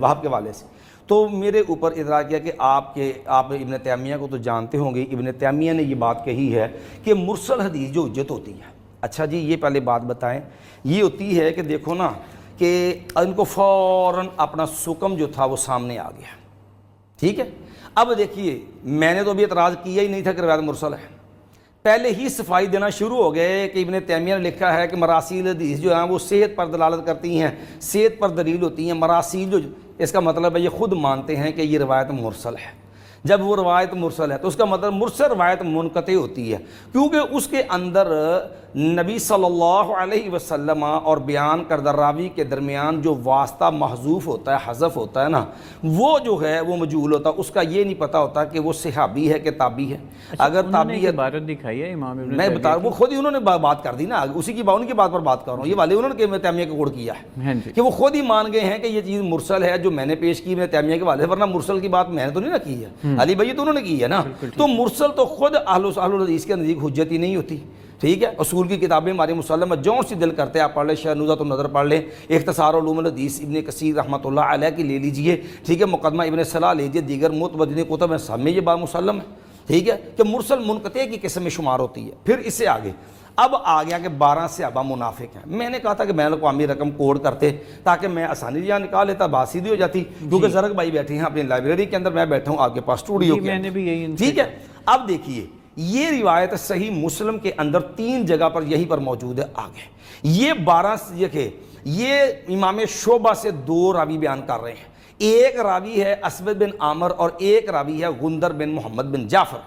وہاب کے والے سے. تو میرے اوپر اطلاع کیا کہ آپ ابن تیمیہ کو تو جانتے ہوں گے، ابن تیمیہ نے یہ بات کہی ہے کہ مرسل حدیث جو حجت ہوتی ہے. اچھا جی، یہ پہلے بات بتائیں. یہ ہوتی ہے کہ دیکھو نا کہ ان کو فوراً اپنا سکم جو تھا وہ سامنے آ گیا. ٹھیک ہے، اب دیکھیے میں نے تو ابھی اعتراض کیا ہی نہیں تھا کہ روایت مرسل ہے، پہلے ہی صفائی دینا شروع ہو گئے کہ ابن تیمیہ نے لکھا ہے کہ مراسیل حدیث جو ہیں وہ صحت پر دلالت کرتی ہیں، صحت پر دلیل ہوتی ہیں. مراسیل جو اس کا مطلب ہے یہ خود مانتے ہیں کہ یہ روایت مرسل ہے. جب وہ روایت مرسل ہے تو اس کا مطلب مرسل روایت منقطع ہوتی ہے، کیونکہ اس کے اندر نبی صلی اللہ علیہ وسلم اور بیان کردہ راوی کے درمیان جو واسطہ محذوف ہوتا ہے، حذف ہوتا ہے نا، وہ جو ہے وہ مجہول ہوتا ہے. اس کا یہ نہیں پتہ ہوتا کہ وہ صحابی ہے کہ تابعی ہے. اگر تابعی ہے، عبارت دکھائی ہے امام ابن میں بتا رہا ہوں، وہ خود ہی انہوں نے بات کر دی نا، اسی کی ان کی بات پر بات کر رہا ہوں. یہ والے انہوں نے تیمیہ کا کوڑ کیا ہے کہ وہ خود ہی مان گئے ہیں کہ یہ چیز مرسل ہے جو میں نے پیش کی ابن تیمیہ کے والے، ورنہ مرسل کی بات میں نے تو نہیں نہ کی ہے، علی بھائی تو انہوں نے کی ہے نا. تو مرسل تو خود اہل الحدیث کے نزدیک حجت ہی نہیں ہوتی. ٹھیک ہے، اصول کی کتابیں ہماری مسلم جون سی دل کرتے ہیں آپ پڑھ لیں، شرح نزہۃ النظر پڑھ لیں، اختصار علوم الحدیث ابن کثیر رحمۃ اللہ علیہ کی لے لیجئے. ٹھیک ہے، مقدمہ ابن صلاح لیجئے، دیگر متبدل کتب میں سب میں یہ بات مسلم ہے. ٹھیک ہے کہ مرسل منقطع کی قسم میں شمار ہوتی ہے. پھر اس سے آگے اب آ گیا کہ 12 صحابہ منافق ہیں. میں نے کہا تھا کہ بین الاقوامی رقم کوڈ کرتے تاکہ میں آسانی جہاں نکال لیتا، بات سیدھی ہو جاتی، کیونکہ زرق بھائی بیٹھے ہیں اپنی لائبریری کے اندر، میں بیٹھا ہوں آپ کے پاس اسٹوڈیو کے اندر. ٹھیک ہے، اب دیکھیے یہ روایت صحیح مسلم کے اندر 3 جگہ پر یہیں پر موجود ہے. آگے یہ 12 دیکھیں، یہ امام شعبہ سے 2 راوی بیان کر رہے ہیں. ایک راوی ہے اسود بن عامر اور ایک راوی ہے غندر بن محمد بن جعفر.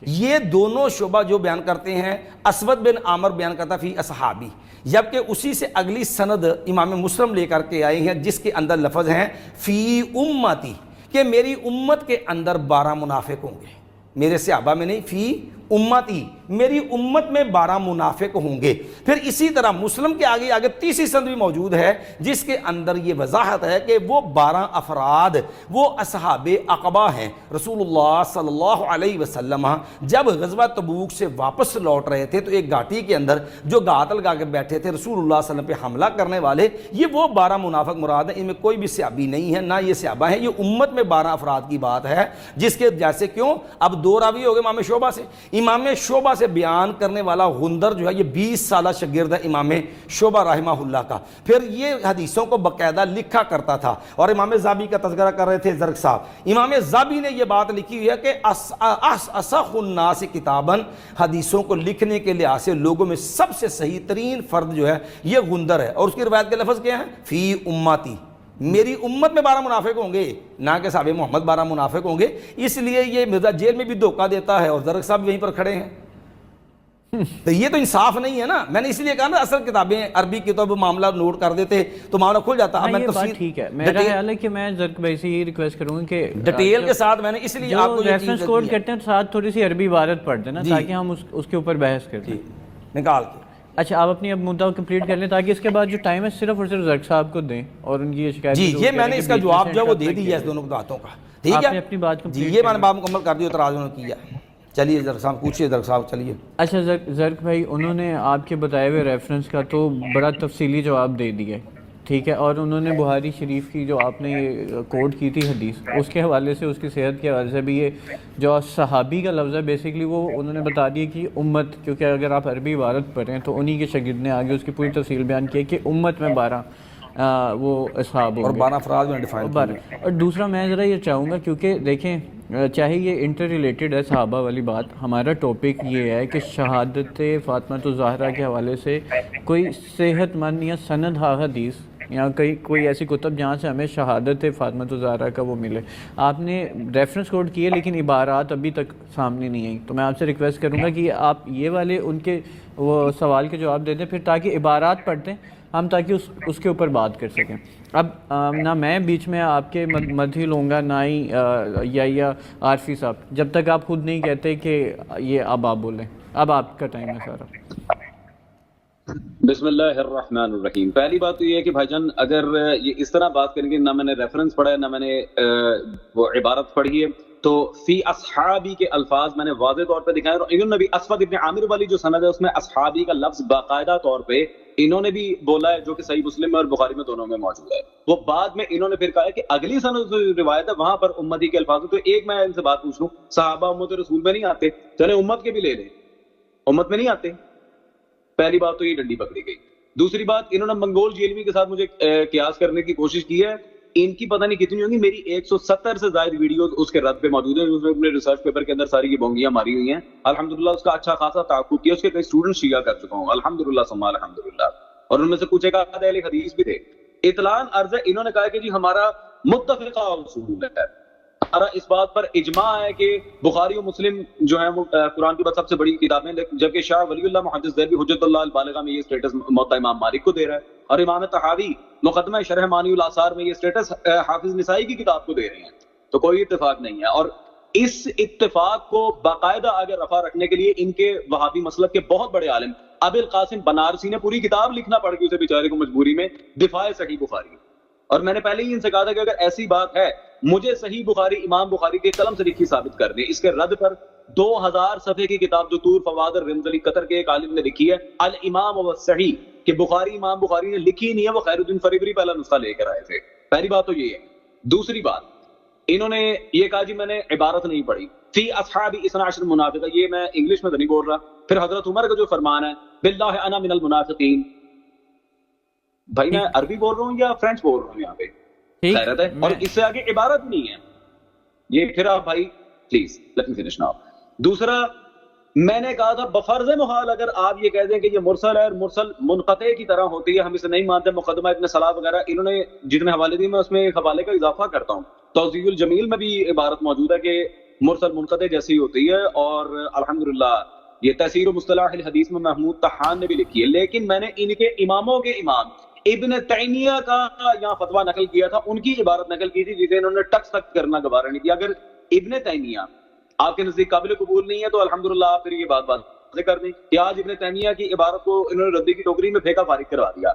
یہ دونوں شعبہ جو بیان کرتے ہیں، اسود بن عامر بیان کرتا فی اصحابی، جبکہ اسی سے اگلی سند امام مسلم لے کر کے آئے ہیں جس کے اندر لفظ ہیں فی امتی، کہ میری امت کے اندر 12 منافق ہوں گے. میرے صحابہ میں نہیں، فی امتی، میری امت میں 12 منافق ہوں گے. پھر اسی طرح مسلم کے آگے تیسری سند بھی موجود ہے جس کے اندر یہ وضاحت ہے کہ وہ 12 افراد وہ اصحاب عقبہ ہیں. رسول اللہ صلی اللہ علیہ وسلم جب غزوہ تبوک سے واپس لوٹ رہے تھے تو ایک گھاٹی کے اندر جو گھات لگا کے بیٹھے تھے رسول اللہ صلی اللہ علیہ وسلم پہ حملہ کرنے والے، یہ وہ 12 منافق مراد ہیں. ان میں کوئی بھی صحابی نہیں ہے، نہ یہ صحابہ ہیں. یہ امت میں 12 افراد کی بات ہے، جس کے جیسے کیوں اب 2 راوی ہو گئے امام شعبہ سے. امام شعبہ سے بیان کرنے والا غندر جو ہے یہ 20 سالہ شاگرد ہے امام شعبہ رحمہ اللہ کا. پھر یہ حدیثوں کو باقاعدہ لکھا کرتا تھا، اور امام زابی کا تذکرہ کر رہے تھے زرق صاحب. امام زابی نے یہ بات لکھی ہوئی ہے کہ اصح الناس کتاباً، حدیثوں کو لکھنے کے لحاظ سے لوگوں میں سب سے صحیح ترین فرد جو ہے یہ غندر ہے. اور اس کی روایت کے لفظ کیا ہیں؟ فی امتی، میری امت میں 12 منافق ہوں گے، نہ کہ صحابہ محمد 12 منافق ہوں گے. اس لیے یہ مرزا جیل میں بھی دھوکہ دیتا ہے اور زرق صاحب وہیں پر کھڑے ہیں. تو یہ تو انصاف نہیں ہے نا. میں نے اس لیے کہا نا اصل کتابیں عربی کتاب معاملہ نوٹ کر دیتے تو معاملہ کھل جاتا. اب میں تفصیل ٹھیک ہے، میرا خیال ہے کہ میں زرق بھائی سے یہ ریکویسٹ کروں گا کہ ڈیٹیل کے ساتھ میں نے اس لیے آپ کو یہ ریفرنس کوڈ کرتے ہیں ساتھ تھوڑی سی عربی عبارت پڑھ دینا تاکہ ہم اس کے اوپر بحث کریں نکال کے. اچھا آپ اپنی اب مدعا کمپلیٹ کر لیں تاکہ اس کے بعد جو ٹائم ہے صرف اور صرف زرق صاحب کو دیں اور ان کی یہ شکایت. جی یہ میں نے اس کا جواب جو ہے وہ دے دیا ہے اس دونوں باتوں کا. ٹھیک ہے، آپ نے اپنی بات جی یہ میں نے بات مکمل کر دی، اعتراض انہوں نے کیا. چلیے زرق صاحب پوچھیے، زرق صاحب چلیے. اچھا زرق بھائی، انہوں نے آپ کے بتائے ہوئے ریفرنس کا تو بڑا تفصیلی جواب دے دیا، ٹھیک ہے، اور انہوں نے بخاری شریف کی جو آپ نے کوٹ کی تھی حدیث، اس کے حوالے سے اس کی صحت کے حوالے سے بھی یہ جو صحابی کا لفظ ہے بیسیکلی وہ انہوں نے بتا دیا کہ امت، کیونکہ اگر آپ عربی عبارت پڑھیں تو انہی کے شاگرد نے آگے اس کی پوری تفصیل بیان کی کہ امت میں 12 وہ اصحاب ہوں گے اور 12 افراد میں ڈیفائن کیا. اور دوسرا میں ذرا یہ چاہوں گا، کیونکہ دیکھیں چاہے یہ انٹر ریلیٹڈ ہے صحابہ والی بات، ہمارا ٹاپک یہ ہے کہ شہادت فاطمہ الزہرا کے حوالے سے کوئی صحت مند یا سند حدیث یا کوئی ایسی کتب جہاں سے ہمیں شہادت فاطمہ الزہرا کا وہ ملے. آپ نے ریفرنس کوڈ کیے لیکن عبارات ابھی تک سامنے نہیں آئی، تو میں آپ سے ریکویسٹ کروں گا کہ آپ یہ والے ان کے وہ سوال کے جواب دے دیں پھر تاکہ عبارات پڑھتے ہیں ہم تاکہ اس کے اوپر بات کر سکیں. اب نہ میں بیچ میں آپ کے مدھی لوں گا نہ ہی یا عارفی صاحب، جب تک آپ خود نہیں کہتے کہ یہ اب آپ بولیں. اب آپ کا ٹائم ہے سارا. بسم اللہ الرحمن الرحیم. پہلی بات تو یہ ہے کہ بھائی جان اگر یہ اس طرح بات کریں گے، نہ میں نے ریفرنس پڑھا ہے نہ میں نے وہ عبارت پڑھی ہے، تو فی اصحابی کے الفاظ میں نے واضح طور پہ دکھائے. اور ایون نبی اسود ابن عامر والی جو سند ہے اس میں اصحابی کا لفظ باقاعدہ طور پہ انہوں نے بھی بولا ہے جو کہ صحیح مسلم اور بخاری میں دونوں میں موجود ہے. وہ بعد میں انہوں نے پھر کہا ہے کہ اگلی سند روایت ہے وہاں پر امتی کے الفاظ. تو ایک میں ان سے بات پوچھ لوں, صحابہ امت رسول میں نہیں آتے, چلے امت کے بھی لے لیں, امت میں نہیں آتے. پہلی بات تو یہ ڈنڈی پکڑی گئی. دوسری بات, انہوں نے منگول جیلوی کے ساتھ مجھے قیاس کرنے کی کوشش کی ہے. ان کی پتہ نہیں کتنی ہوں گی, میری 170 سے زائد ویڈیوز اس کے رد پہ موجود ہیں. اس میں اپنے ریسرچ پیپر کے اندر ساری یہ بونگیاں ماری ہوئی ہیں. الحمدللہ اس کا اچھا خاصا تعاقب کیا, اس کے کئی اسٹوڈنٹ شیعہ کر چکا ہوں الحمدللہ ثم الحمدللہ, اور ان میں سے کچھ ایک آدھے اہل حدیث بھی تھے. اطلاع عرض ہے, انہوں نے کہا کہ جی ہمارا متفقہ اصول ہے, ہمارا اس بات پر اجماع ہے کہ بخاری و مسلم جو ہیں وہ قرآن کی بات سب سے بڑی کتابیں, جبکہ شاہ ولی اللہ محدث دہلوی حجت اللہ البالغہ میں یہ اسٹیٹس موطا امام مالک کو دے رہا ہے, اور امام طحاوی مقدمہ شرح مانی الاثار میں یہ اسٹیٹس حافظ نسائی کی کتاب کو دے رہے ہیں. تو کوئی اتفاق نہیں ہے. اور اس اتفاق کو باقاعدہ آگے رفع رکھنے کے لیے ان کے وہابی مسلک کے بہت بڑے عالم ابو القاسم بنارسی نے پوری کتاب لکھنا پڑ گئی اسے بیچارے کو مجبوری میں, دفاع صحیح بخاری. اور میں نے پہلے ہی ان سے کہا تھا کہ اگر ایسی بات ہے مجھے صحیح بخاری امام بخاری کے قلم سے لکھی ثابت کر دیں. اس کے رد پر 2000 صفحے کی کتاب دستور فواد الرمزلی قطر کے ایک عالم نے لکھی ہے الامام والصحیح, کہ بخاری امام بخاری نے لکھی نہیں ہے, وہ خیر الدین فریبری پہلا نسخہ لے کر آئے تھے. پہلی بات تو یہ ہے. دوسری بات, انہوں نے یہ کہا جی میں نے عبارت نہیں پڑھی فی اصحاب 12 منافقہ, یہ میں انگلش میں تو نہیں بول رہا. پھر حضرت عمر کا جو فرمان ہے باللہ انا من المنافقین, بھائی میں عربی بول رہا ہوں یا فرینچ بول رہا ہوں یہاں پہ, خیرت ہے, اور اس سے آگے عبارت نہیں ہے یہ. پھر آپ بھائی please let me finish now. دوسرا, میں نے کہا تھا بفرض محال اگر آپ یہ کہہ دیں کہ یہ مرسل ہے اور مرسل منقطع کی طرح ہوتی ہے, ہم اسے نہیں مانتے, مقدمہ ابن صلاح وغیرہ انہوں نے جتنے حوالے دیے میں اس میں ایک حوالے کا اضافہ کرتا ہوں. توضیح الجمیل میں بھی عبارت موجود ہے کہ مرسل منقطع جیسی ہوتی ہے, اور الحمدللہ یہ تفسیر و مصطلح الحدیث میں محمود طحان نے بھی لکھی ہے. لیکن میں نے ان کے اماموں کے امام ابن تیمیہ کا یہاں فتویٰ نقل کیا تھا, ان کی عبارت نقل کی تھی جسے انہوں نے ٹکس تک کرنا گوارا نہیں کیا. اگر ابن تیمیہ آپ کے نزدیک قابل قبول نہیں ہے تو الحمدللہ آپ پھر یہ بات کر دیں کہ آج ابن تیمیہ کی عبارت کو انہوں نے ردی کی ٹوکری میں پھینکا, فارغ کروا دیا.